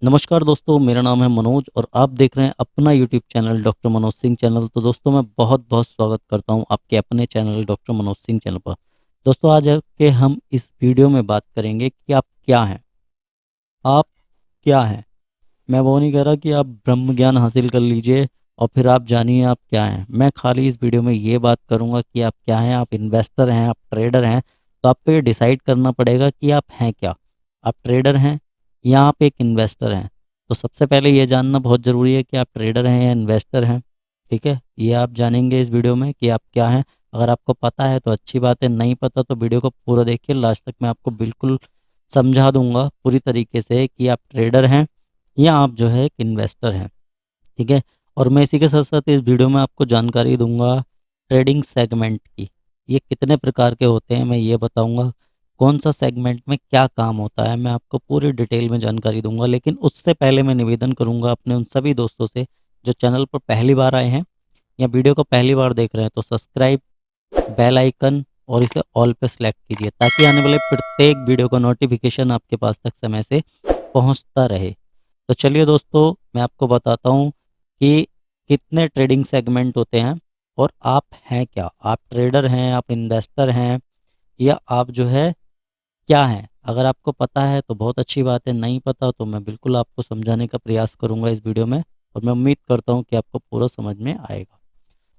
नमस्कार दोस्तों, मेरा नाम है मनोज और आप देख रहे हैं अपना YouTube channel doctor Manoj Singh channel. तो दोस्तों मैं बहुत बहुत स्वागत करता हूं आपके अपने channel doctor Manoj Singh channel पर। दोस्तों आज के हम इस वीडियो में बात करेंगे कि आप क्या हैं। आप क्या हैं। मैं वो नहीं कह रहा कि आप ब्रह्म ज्ञान हासिल कर लीजिए और फिर आप जानिए आप क्या हैं। मैं खाली इस वीडियो में ये बात करूंगा कि आप क्या हैं। आप इन्वेस्टर हैं, आप ट्रेडर हैं, तो आपको ये डिसाइड करना पड़ेगा कि आप हैं क्या। आप ट्रेडर हैं या आप एक इन्वेस्टर हैं। तो सबसे पहले ये जानना बहुत ज़रूरी है कि आप ट्रेडर हैं या इन्वेस्टर हैं। ठीक है, ये आप जानेंगे इस वीडियो में कि आप क्या हैं। अगर आपको पता है तो अच्छी बात है, नहीं पता तो वीडियो को पूरा देखिए लास्ट तक। मैं आपको बिल्कुल समझा दूंगा पूरी तरीके से कि आप ट्रेडर हैं या आप जो है एक इन्वेस्टर हैं। ठीक है, और मैं इसी के साथ साथ इस वीडियो में आपको जानकारी दूंगा ट्रेडिंग सेगमेंट की। ये कितने प्रकार के होते हैं मैं ये बताऊंगा। कौन सा सेगमेंट में क्या काम होता है मैं आपको पूरी डिटेल में जानकारी दूंगा। लेकिन उससे पहले मैं निवेदन करूंगा अपने उन सभी दोस्तों से जो चैनल पर पहली बार आए हैं या वीडियो को पहली बार देख रहे हैं, तो सब्सक्राइब, बेल आइकन और इसे ऑल पे सेलेक्ट कीजिए ताकि आने वाले प्रत्येक वीडियो का नोटिफिकेशन आपके पास तक समय से पहुंचता रहे। तो चलिए दोस्तों, मैं आपको बताता हूं कि कितने ट्रेडिंग सेगमेंट होते हैं और आप हैं क्या। आप ट्रेडर हैं, आप इन्वेस्टर हैं या आप जो है क्या हैं। अगर आपको पता है तो बहुत अच्छी बात है, नहीं पता तो मैं बिल्कुल आपको समझाने का प्रयास करूंगा इस वीडियो में और मैं उम्मीद करता हूं कि आपको पूरा समझ में आएगा।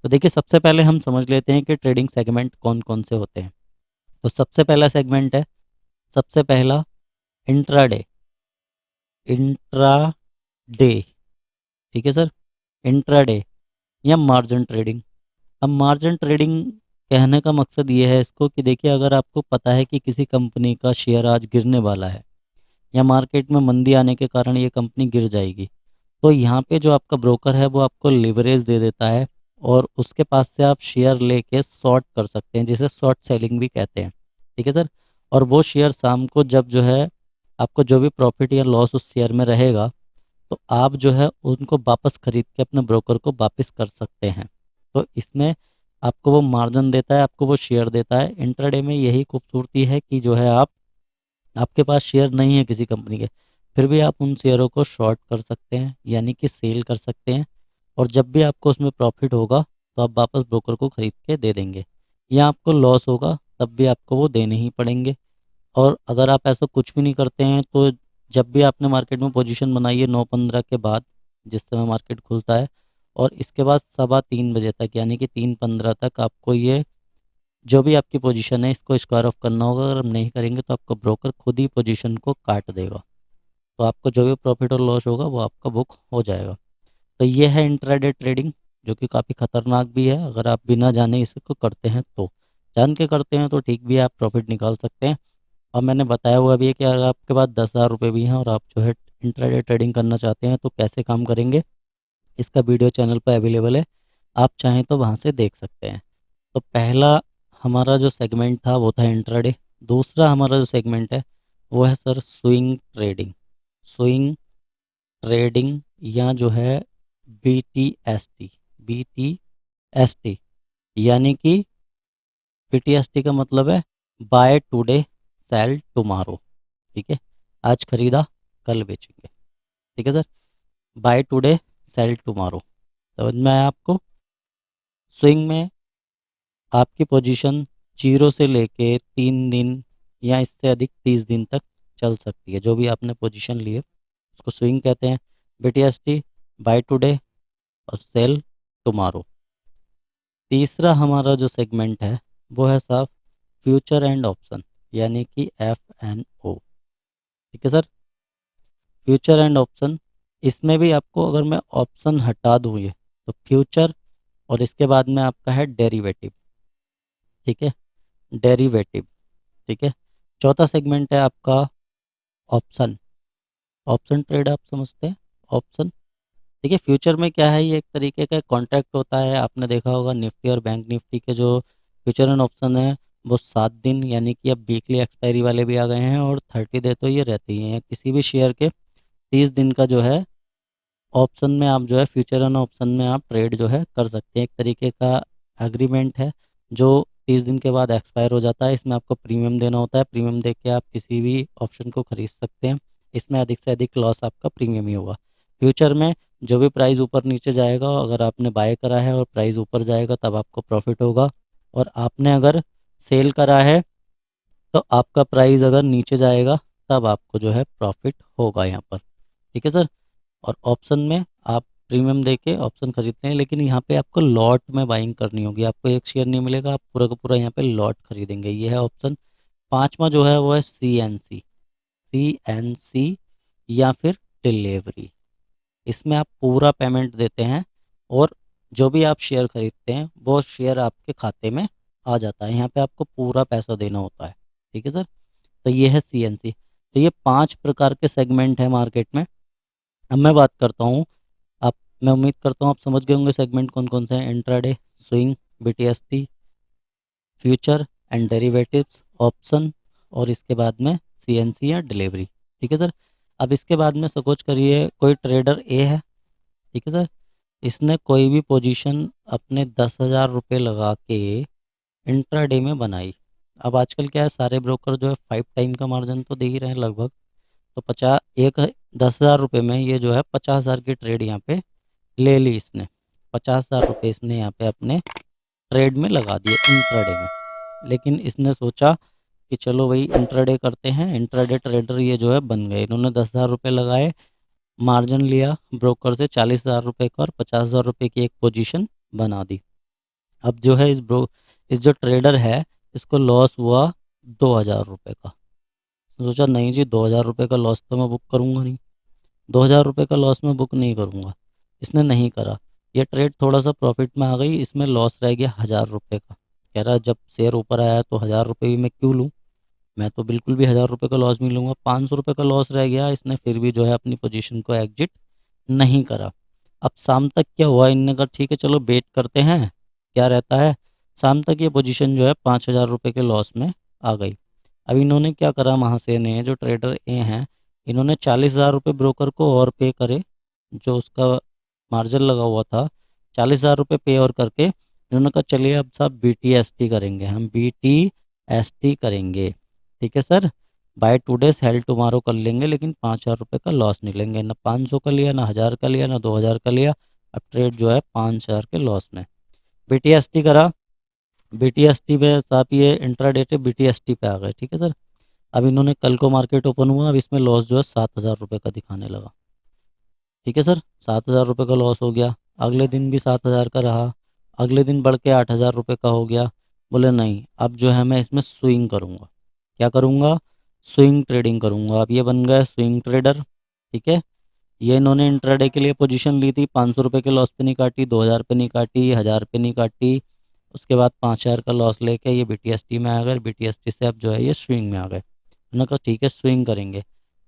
तो देखिए, सबसे पहले हम समझ लेते हैं कि ट्रेडिंग सेगमेंट कौन कौन से होते हैं। तो सबसे पहला सेगमेंट है, सबसे पहला इंट्राडे। इंट्राडे, ठीक है सर, इंट्राडे या मार्जिन ट्रेडिंग। अब मार्जिन ट्रेडिंग कहने का मकसद ये है इसको कि देखिए, अगर आपको पता है कि किसी कंपनी का शेयर आज गिरने वाला है या मार्केट में मंदी आने के कारण ये कंपनी गिर जाएगी, तो यहाँ पे जो आपका ब्रोकर है वो आपको लिवरेज दे देता है और उसके पास से आप शेयर लेके शॉर्ट कर सकते हैं, जिसे शॉर्ट सेलिंग भी कहते हैं। ठीक है सर। और वो शेयर शाम को जब जो है आपको जो भी प्रॉफिट या लॉस उस शेयर में रहेगा, तो आप जो है उनको वापस खरीद के अपने ब्रोकर को वापस कर सकते हैं। तो इसमें आपको वो मार्जिन देता है, आपको वो शेयर देता है। इंट्राडे में यही खूबसूरती है कि जो है आपके पास शेयर नहीं है किसी कंपनी के, फिर भी आप उन शेयरों को शॉर्ट कर सकते हैं, यानी कि सेल कर सकते हैं। और जब भी आपको उसमें प्रॉफिट होगा तो आप वापस ब्रोकर को खरीद के दे देंगे, या आपको लॉस होगा तब भी आपको वो देने ही पड़ेंगे। और अगर आप ऐसा कुछ भी नहीं करते हैं तो जब भी आपने मार्केट में पोजीशन बनाई है 9:15 के बाद, जिस समय मार्केट खुलता है, और इसके बाद 3:15 बजे तक यानी कि 3:15 तक आपको ये जो भी आपकी पोजीशन है इसको स्क्वायर ऑफ करना होगा। अगर हम नहीं करेंगे तो आपका ब्रोकर खुद ही पोजीशन को काट देगा, तो आपको जो भी प्रॉफिट और लॉस होगा वो आपका बुक हो जाएगा। तो ये है इंट्राडे ट्रेडिंग, जो कि काफ़ी खतरनाक भी है अगर आप बिना जाने इसको करते हैं तो। जान के करते हैं तो ठीक भी है, आप प्रॉफिट निकाल सकते हैं। और मैंने बताया हुआ भी है कि अगर आपके पास 10,000 रुपये भी हैं और आप जो है इंट्राडे ट्रेडिंग करना चाहते हैं तो कैसे काम करेंगे, इसका वीडियो चैनल पर अवेलेबल है, आप चाहें तो वहाँ से देख सकते हैं। तो पहला हमारा जो सेगमेंट था वो था इंट्राडे। दूसरा हमारा जो सेगमेंट है वो है sir swing trading. Swing trading या जो है BTST। BTST यानी कि BTST का मतलब है बाय टुडे सेल टुमारो। ठीक है, आज खरीदा कल बेचेंगे। ठीक है sir, buy today sell tomorrow. समझ में आया आपको। स्विंग में आपकी पोजीशन 0 से लेके 3 दिन या इससे अधिक 30 दिन तक चल सकती है। जो भी आपने पोजीशन ली है उसको स्विंग कहते हैं। BTST, बाय टुडे और सेल टुमारो। तीसरा हमारा जो सेगमेंट है वो है साहब फ्यूचर एंड ऑप्शन, यानी कि FNO। ठीक है सर, फ्यूचर एंड ऑप्शन। इसमें भी आपको अगर मैं ऑप्शन हटा दूँ ये, तो फ्यूचर और इसके बाद में आपका है डेरिवेटिव। ठीक है, डेरिवेटिव। ठीक है, चौथा सेगमेंट है आपका ऑप्शन। ऑप्शन ट्रेड आप समझते हैं, ऑप्शन। देखिए, फ्यूचर में क्या है, ये एक तरीके का कॉन्ट्रैक्ट होता है। आपने देखा होगा निफ्टी और बैंक निफ्टी के जो फ्यूचर एंड ऑप्शन है वो 7 दिन यानी कि अब वीकली एक्सपायरी वाले भी आ गए हैं, और 30 डे तो ये रहती हैं। किसी भी शेयर के 30 दिन का जो है ऑप्शन में आप जो है फ्यूचर एंड ऑप्शन में आप ट्रेड जो है कर सकते हैं। एक तरीके का एग्रीमेंट है जो 30 दिन के बाद एक्सपायर हो जाता है। इसमें आपको प्रीमियम देना होता है, प्रीमियम दे के आप किसी भी ऑप्शन को खरीद सकते हैं। इसमें अधिक से अधिक लॉस आपका प्रीमियम ही होगा। फ्यूचर में जो भी प्राइस ऊपर नीचे जाएगा, अगर आपने बाय करा है और प्राइस ऊपर जाएगा तब आपको प्रॉफिट होगा, और आपने अगर सेल करा है तो आपका प्राइस अगर नीचे जाएगा तब आपको जो है प्रॉफिट होगा यहाँ पर। ठीक है सर। और ऑप्शन में आप प्रीमियम दे के ऑप्शन खरीदते हैं, लेकिन यहाँ पे आपको लॉट में बाइंग करनी होगी, आपको एक शेयर नहीं मिलेगा, आप पूरा का पूरा यहाँ पे लॉट खरीदेंगे। ये है ऑप्शन। पांचवा जो है वो है CNC। CNC या फिर डिलीवरी। इसमें आप पूरा पेमेंट देते हैं और जो भी आप शेयर खरीदते हैं वो शेयर आपके खाते में आ जाता है, यहाँ पे आपको पूरा पैसा देना होता है। ठीक है सर। तो ये है CNC। तो ये 5 प्रकार के सेगमेंट है मार्केट में। अब मैं बात करता हूँ, आप मैं उम्मीद करता हूँ आप समझ गए होंगे सेगमेंट कौन कौन से हैं। Intraday, swing, BTST, future and derivatives, option, और इसके बाद में CNC या डिलीवरी। ठीक है सर। अब इसके बाद में सपोज करिए कोई ट्रेडर ए है। ठीक है सर। इसने कोई भी पोजीशन अपने 10,000 रुपये लगा के इंट्राडे में बनाई। अब आजकल क्या है, सारे ब्रोकर जो है 5 टाइम का मार्जिन तो दे ही रहे हैं लगभग। तो 10,000 रुपये में ये जो है 50,000 की ट्रेड यहाँ पे ले ली इसने। 50,000 रुपये इसने यहाँ पे अपने ट्रेड में लगा दिए इंट्राडे में। लेकिन इसने सोचा कि चलो भाई इंट्राडे करते हैं, इंट्राडे ट्रेडर ये जो है बन गए। इन्होंने 10,000 रुपये लगाए, मार्जिन लिया ब्रोकर से 40,000 रुपये का और 50,000 रुपये की एक पोजीशन बना दी। अब जो है इस जो ट्रेडर है इसको लॉस हुआ 2,000 रुपये का। सोचा नहीं जी, 2,000 रुपये का लॉस तो मैं बुक करूँगा नहीं, 2,000 रुपये का लॉस मैं बुक नहीं करूँगा। इसने नहीं करा। ये ट्रेड थोड़ा सा प्रॉफिट में आ गई, इसमें लॉस रह गया 1,000 रुपये का। कह रहा जब शेयर ऊपर आया तो 1,000 रुपये भी मैं क्यों लूँ, मैं तो बिल्कुल भी 1,000 रुपये का लॉस नहीं लूँगा। 500 रुपये का लॉस रह गया, इसने फिर भी जो है अपनी पोजीशन को एग्जिट नहीं करा। अब शाम तक क्या हुआ, इनने कहा ठीक है चलो वेट करते हैं क्या रहता है। शाम तक ये पोजीशन जो है 5,000 रुपये के लॉस में आ गई। अब इन्होंने क्या करा, महाशय ने, जो ट्रेडर ए हैं, इन्होंने 40,000 रुपये ब्रोकर को और पे करे, जो उसका मार्जिन लगा हुआ था 40,000 रुपये पे और करके इन्होंने कहा चलिए अब साहब BTST करेंगे, हम BTST करेंगे। ठीक है sir. Buy today sell tomorrow कर लेंगे, लेकिन 5,000 रुपये का लॉस नहीं लेंगे। ना 500 का लिया, ना 1,000 का लिया, ना 2,000 का लिया। अब ट्रेड जो है 5,000 के लॉस में। BTST करा। BTST पे साहब ये इंट्राडे पे BTST पे आ गए। ठीक है सर। अब इन्होंने कल को मार्केट ओपन हुआ, अब इसमें लॉस जो है 7,000 रुपये का दिखाने लगा। ठीक है सर। 7,000 रुपये का लॉस हो गया। अगले दिन भी 7,000 का रहा। अगले दिन बढ़ के 8,000 रुपये का हो गया। बोले नहीं, अब जो है मैं इसमें स्विंग करूँगा। क्या करूँगा, स्विंग ट्रेडिंग करूँगा। अब ये बन गया स्विंग ट्रेडर। ठीक है। ये इन्होंने इंट्राडे के लिए पोजीशन ली थी, 500 रुपये के लॉस पे नहीं काटी, 2,000 पे नहीं काटी, 1,000 पे नहीं काटी। उसके बाद 5,000 का लॉस लेके ये BTST में आ गए। BTST से अब जो है ये स्विंग में आ गए। उन्होंने कहा ठीक है स्विंग करेंगे।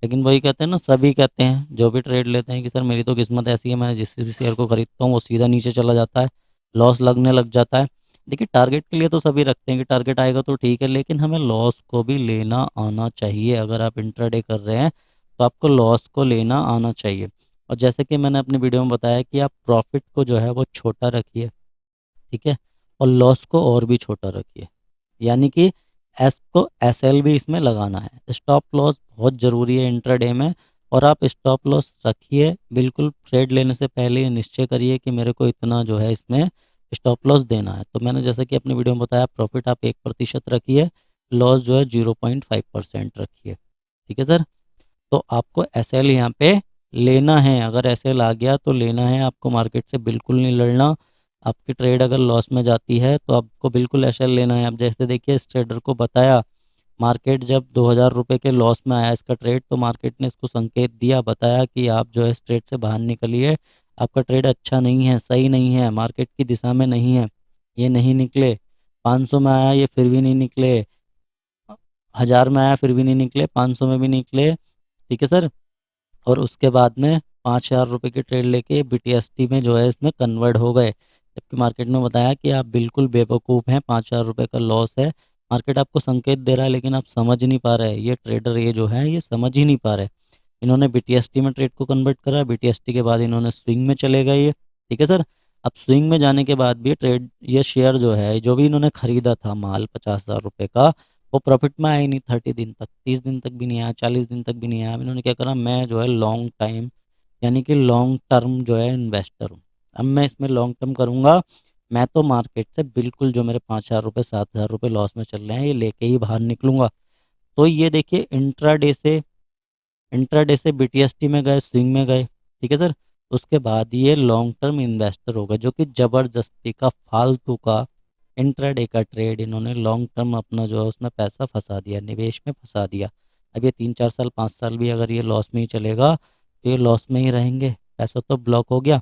लेकिन वही कहते हैं ना, सभी कहते हैं जो भी ट्रेड लेते हैं कि सर मेरी तो किस्मत ऐसी है, मैं जिस भी शेयर को खरीदता हूँ वो सीधा नीचे चला जाता है, लॉस लगने लग जाता है। देखिए टारगेट के लिए तो सभी रखते हैं कि टारगेट आएगा तो ठीक है, लेकिन हमें लॉस को भी लेना आना चाहिए। अगर आप इंट्राडे कर रहे हैं तो आपको लॉस को लेना आना चाहिए। और जैसे कि मैंने अपनी वीडियो में बताया कि आप प्रॉफिट को जो है वो छोटा रखिए। ठीक है। और लॉस को और भी छोटा रखिए, यानी कि एस को SL भी इसमें लगाना है। स्टॉप लॉस बहुत ज़रूरी है इंट्राडे में, और आप स्टॉप लॉस रखिए बिल्कुल। ट्रेड लेने से पहले ये निश्चय करिए कि मेरे को इतना जो है इसमें स्टॉप लॉस देना है। तो मैंने जैसे कि अपनी वीडियो में बताया, प्रॉफिट आप 1% रखिए, लॉस जो है 0.5% रखिए। ठीक है सर। तो आपको SL यहाँ पे लेना है। अगर SL आ गया तो लेना है आपको, मार्केट से बिल्कुल नहीं लड़ना। आपकी ट्रेड अगर लॉस में जाती है तो आपको बिल्कुल SL लेना है। अब जैसे देखिए इस ट्रेडर को बताया, मार्केट जब 2,000 रुपये के लॉस में आया इसका ट्रेड, तो मार्केट ने इसको संकेत दिया, बताया कि आप जो है इस ट्रेड से बाहर निकलिए, आपका ट्रेड अच्छा नहीं है, सही नहीं है, मार्केट की दिशा में नहीं है। ये नहीं निकले। 500 में आया ये फिर भी नहीं निकले, 1,000 में आया फिर भी नहीं निकले, 500 में भी निकले। ठीक है सर। और उसके बाद में 5,000 रुपये की ट्रेड लेके BTST में जो है इसमें कन्वर्ट हो गए। जबकि मार्केट में बताया कि आप बिल्कुल बेवकूफ़ हैं, 5,000 रुपये का लॉस है। मार्केट आपको संकेत दे रहा है लेकिन आप समझ नहीं पा रहे। ये ट्रेडर ये जो है ये समझ ही नहीं पा रहे। इन्होंने BTST में ट्रेड को कन्वर्ट करा, BTST के बाद इन्होंने स्विंग में चले गए ये। ठीक है सर। अब स्विंग में जाने के बाद भी ट्रेड, ये शेयर जो है जो भी इन्होंने खरीदा था माल 50,000 रुपये का, वो प्रॉफिट में आया ही नहीं 30 दिन तक, 30 दिन तक भी नहीं आया, 40 दिन तक भी नहीं आया। अब इन्होंने क्या करा, मैं जो है लॉन्ग टाइम यानी कि लॉन्ग टर्म जो है इन्वेस्टर हूँ, अब मैं इसमें लॉन्ग टर्म करूँगा। मैं तो मार्केट से बिल्कुल जो मेरे 5,000 रुपये 7,000 रुपये लॉस में चल रहे हैं ये लेके ही बाहर निकलूंगा। तो ये देखिए इंट्राडे से बीटीएसटी में गए, स्विंग में गए, ठीक है सर। उसके बाद ये लॉन्ग टर्म इन्वेस्टर हो गए, जो कि ज़बरदस्ती का फालतू का इंट्राडे का ट्रेड इन्होंने लॉन्ग टर्म अपना जो है उसमें पैसा फंसा दिया, निवेश में फंसा दिया। अब ये 3 4 साल 5 साल भी अगर ये लॉस में ही चलेगा तो ये लॉस में ही रहेंगे, पैसा तो ब्लॉक हो गया।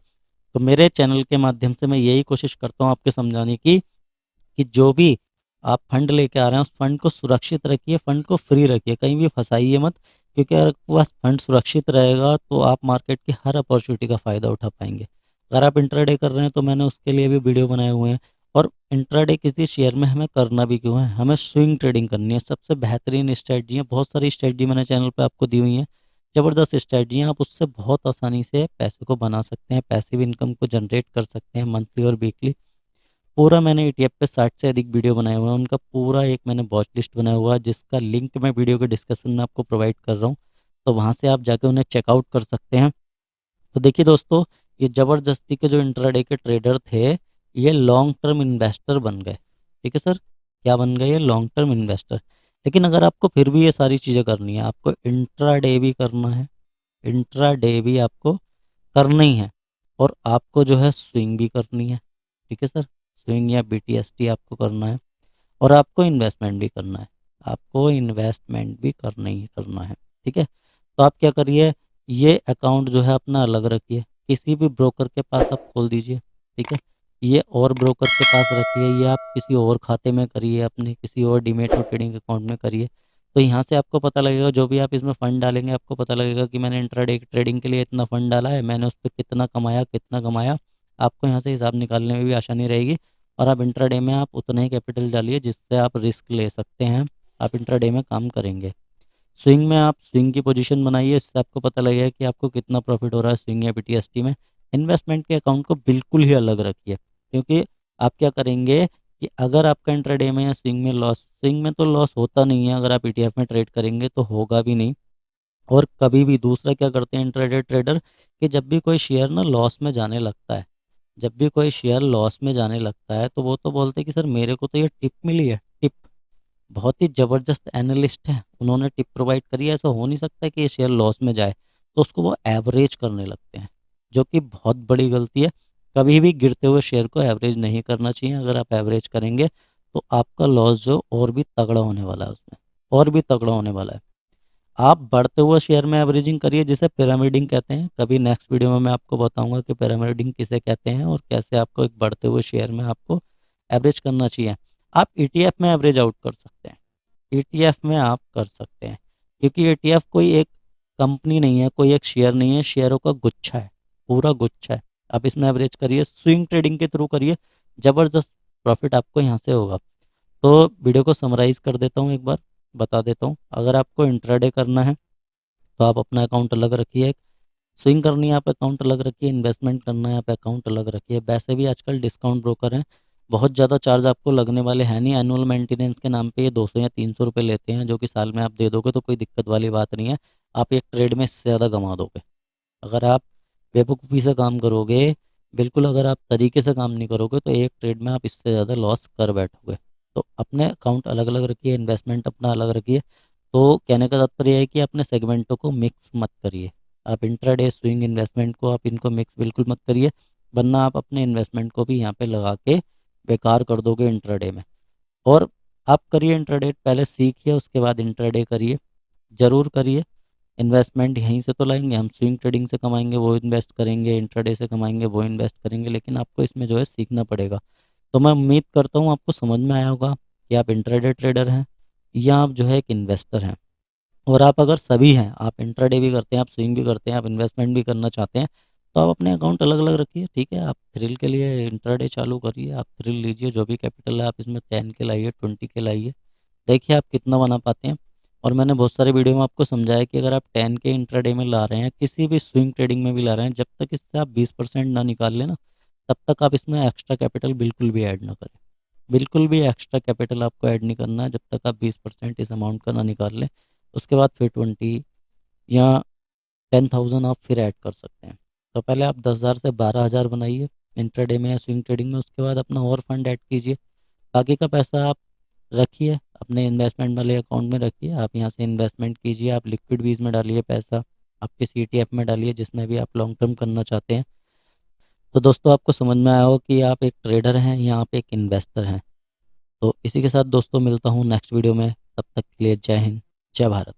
तो मेरे चैनल के माध्यम से मैं यही कोशिश करता हूँ आपके समझाने की कि जो भी आप फंड लेके आ रहे हैं उस फंड को सुरक्षित रखिए, फंड को फ्री रखिए, कहीं भी फंसाइए मत। क्योंकि अगर आपके पास फंड सुरक्षित रहेगा तो आप मार्केट की हर अपॉर्चुनिटी का फ़ायदा उठा पाएंगे। अगर आप इंट्राडे कर रहे हैं तो मैंने उसके लिए भी वीडियो बनाए हुए हैं। और इंट्राडे किसी शेयर में हमें करना भी क्यों है, हमें स्विंग ट्रेडिंग करनी है। सबसे बेहतरीन स्ट्रेटजी है, बहुत सारी स्ट्रेटजी मैंने चैनल पर आपको दी हुई हैं, ज़बरदस्त स्ट्रेटजी हैं। आप उससे बहुत आसानी से पैसे को बना सकते हैं, पैसिव इनकम को जनरेट कर सकते हैं मंथली और वीकली। पूरा मैंने ईटीएफ पे 60 से अधिक वीडियो बनाए हुए हैं, उनका पूरा एक मैंने वॉच लिस्ट बनाया हुआ है जिसका लिंक मैं वीडियो के डिस्क्रिप्शन में आपको प्रोवाइड कर रहा हूँ। तो वहाँ से आप जाके उन्हें चेकआउट कर सकते हैं। तो देखिए दोस्तों, ये ज़बरदस्ती के जो इंट्राडे के ट्रेडर थे ये लॉन्ग टर्म इन्वेस्टर बन गए, ठीक है सर। क्या बन गए, ये लॉन्ग टर्म इन्वेस्टर। लेकिन अगर आपको फिर भी ये सारी चीज़ें करनी है, आपको इंट्राडे भी करना है, इंट्राडे भी आपको करना ही है, और आपको जो है स्विंग भी करनी है, ठीक है सर। स्विंग या बीटीएसटी आपको करना है, और आपको इन्वेस्टमेंट भी करना है, आपको इन्वेस्टमेंट भी करना ही करना है, ठीक है। तो आप क्या करिए, ये अकाउंट जो है अपना अलग रखिए, किसी भी ब्रोकर के पास आप खोल दीजिए, ठीक है। ये और ब्रोकर के पास रखिए, ये आप किसी और खाते में करिए, अपने किसी और डीमेट और ट्रेडिंग अकाउंट में करिए। तो यहाँ से आपको पता लगेगा, जो भी आप इसमें फ़ंड डालेंगे आपको पता लगेगा कि मैंने इंट्राडे ट्रेडिंग के लिए इतना फ़ंड डाला है, मैंने उस पर कितना कमाया कितना कमाया। आपको यहाँ से हिसाब निकालने में भी आसानी रहेगी। और आप इंट्राडे में आप उतना ही कैपिटल डालिए जिससे आप रिस्क ले सकते हैं, आप इंट्राडे में काम करेंगे। स्विंग में आप स्विंग की पोजीशन बनाइए, इससे आपको पता लगेगा कि आपको कितना प्रॉफिट हो रहा है स्विंग या बीटीएसटी में। इन्वेस्टमेंट के अकाउंट को बिल्कुल ही अलग रखिए, क्योंकि आप क्या करेंगे कि अगर आपका इंट्राडे में या स्विंग में लॉस, स्विंग में तो लॉस होता नहीं है, अगर आप ईटीएफ में ट्रेड करेंगे तो होगा भी नहीं। और कभी भी दूसरा क्या करते हैं इंट्राडे ट्रेडर, कि जब भी कोई शेयर ना लॉस में जाने लगता है, जब भी कोई शेयर लॉस में जाने लगता है तो वो तो बोलते हैं कि सर मेरे को तो ये टिप मिली है, टिप। बहुत ही ज़बरदस्त एनालिस्ट हैं, उन्होंने टिप प्रोवाइड करी है, ऐसा हो नहीं सकता कि ये शेयर लॉस में जाए। तो उसको वो एवरेज करने लगते हैं, जो कि बहुत बड़ी गलती है। कभी भी गिरते हुए शेयर को एवरेज नहीं करना चाहिए, अगर आप एवरेज करेंगे तो आपका लॉस जो और भी तगड़ा होने वाला है उसमें, और भी तगड़ा होने वाला है। आप बढ़ते हुए शेयर में एवरेजिंग करिए, जिसे पिरामिडिंग कहते हैं। कभी नेक्स्ट वीडियो में मैं आपको बताऊंगा कि पिरामिडिंग किसे कहते हैं और कैसे आपको एक बढ़ते हुए शेयर में आपको एवरेज करना चाहिए। आप ईटीएफ में एवरेज आउट कर सकते हैं, ईटीएफ में आप कर सकते हैं, क्योंकि ईटीएफ कोई एक कंपनी नहीं है, कोई एक शेयर नहीं है, शेयरों का गुच्छा है, पूरा गुच्छा है। आप इसमें एवरेज करिए, स्विंग ट्रेडिंग के थ्रू करिए, ज़बरदस्त प्रॉफिट आपको यहाँ से होगा। तो वीडियो को समराइज़ कर देता हूँ, एक बार बता देता हूँ। अगर आपको इंट्राडे करना है तो आप अपना अकाउंट अलग रखिए, स्विंग करनी है आप अकाउंट अलग रखिए, इन्वेस्टमेंट करना है आप अकाउंट अलग रखिए। वैसे भी आजकल डिस्काउंट ब्रोकर हैं, बहुत ज़्यादा चार्ज आपको लगने वाले हैं नहीं। एनुअल मेंटेनेंस के नाम पे ये 200 या 300 रुपये लेते हैं, जो कि साल में आप दे दोगे तो कोई दिक्कत वाली बात नहीं है। आप एक ट्रेड में इससे ज़्यादा कमा दोगे अगर आप बेवकूफ़ी से काम करोगे। बिल्कुल, अगर आप तरीके से काम नहीं करोगे तो एक ट्रेड में आप इससे ज़्यादा लॉस कर बैठोगे। तो अपने अकाउंट अलग अलग रखिए, इन्वेस्टमेंट अपना अलग रखिए। तो कहने का तात्पर्य है कि अपने सेगमेंटों को मिक्स मत करिए। आप इंट्राडे स्विंग इन्वेस्टमेंट को आप इनको मिक्स बिल्कुल मत करिए, वरना आप अपने इन्वेस्टमेंट को भी यहाँ पे लगा के बेकार कर दोगे इंट्राडे में। और आप करिए इंट्राडे, पहले सीखिए उसके बाद इंट्राडे करिए, ज़रूर करिए। इन्वेस्टमेंट यहीं से तो लाएंगे हम, स्विंग ट्रेडिंग से कमाएंगे वो इन्वेस्ट करेंगे, इंट्राडे से कमाएंगे वो इन्वेस्ट करेंगे, लेकिन आपको इसमें जो है सीखना पड़ेगा। तो मैं उम्मीद करता हूँ आपको समझ में आया होगा कि आप इंट्राडे ट्रेडर हैं या आप जो है एक इन्वेस्टर हैं। और आप अगर सभी हैं, आप इंट्राडे भी करते हैं, आप स्विंग भी करते हैं, आप इन्वेस्टमेंट भी करना चाहते हैं, तो आप अपने अकाउंट अलग अलग रखिए, ठीक है। आप थ्रिल के लिए इंट्राडे चालू करिए, आप थ्रिल लीजिए, जो भी कैपिटल है आप इसमें 10 के लाइए, 20 के लाइए, देखिए आप कितना बना पाते हैं। और मैंने बहुत सारे वीडियो में आपको समझाया कि अगर आप 10 के इंट्राडे में ला रहे हैं, किसी भी स्विंग ट्रेडिंग में भी ला रहे हैं, जब तक इससे आप 20% ना निकाल लें ना, तब तक आप इसमें एक्स्ट्रा कैपिटल बिल्कुल भी ऐड ना करें। बिल्कुल भी एक्स्ट्रा कैपिटल आपको ऐड नहीं करना है जब तक आप 20% इस अमाउंट का ना निकाल लें। उसके बाद फिर 20 या 10,000 आप फिर ऐड कर सकते हैं। तो पहले आप 10,000 से 12,000 बनाइए इंट्राडे में या स्विंग ट्रेडिंग में। उसके बाद अपना और फंड ऐड कीजिए। बाकी का पैसा आप रखिए अपने इन्वेस्टमेंट वाले अकाउंट में रखिए। आप यहाँ से इन्वेस्टमेंट कीजिए, आप लिक्विड बीज में डालिए पैसा, आपके सीटीएफ में डालिए जिसमें भी आप लॉन्ग टर्म करना चाहते हैं। तो दोस्तों आपको समझ में आया हो कि आप एक ट्रेडर हैं या आप एक इन्वेस्टर हैं। तो इसी के साथ दोस्तों मिलता हूँ नेक्स्ट वीडियो में। तब तक के लिए जय हिंद, जय भारत।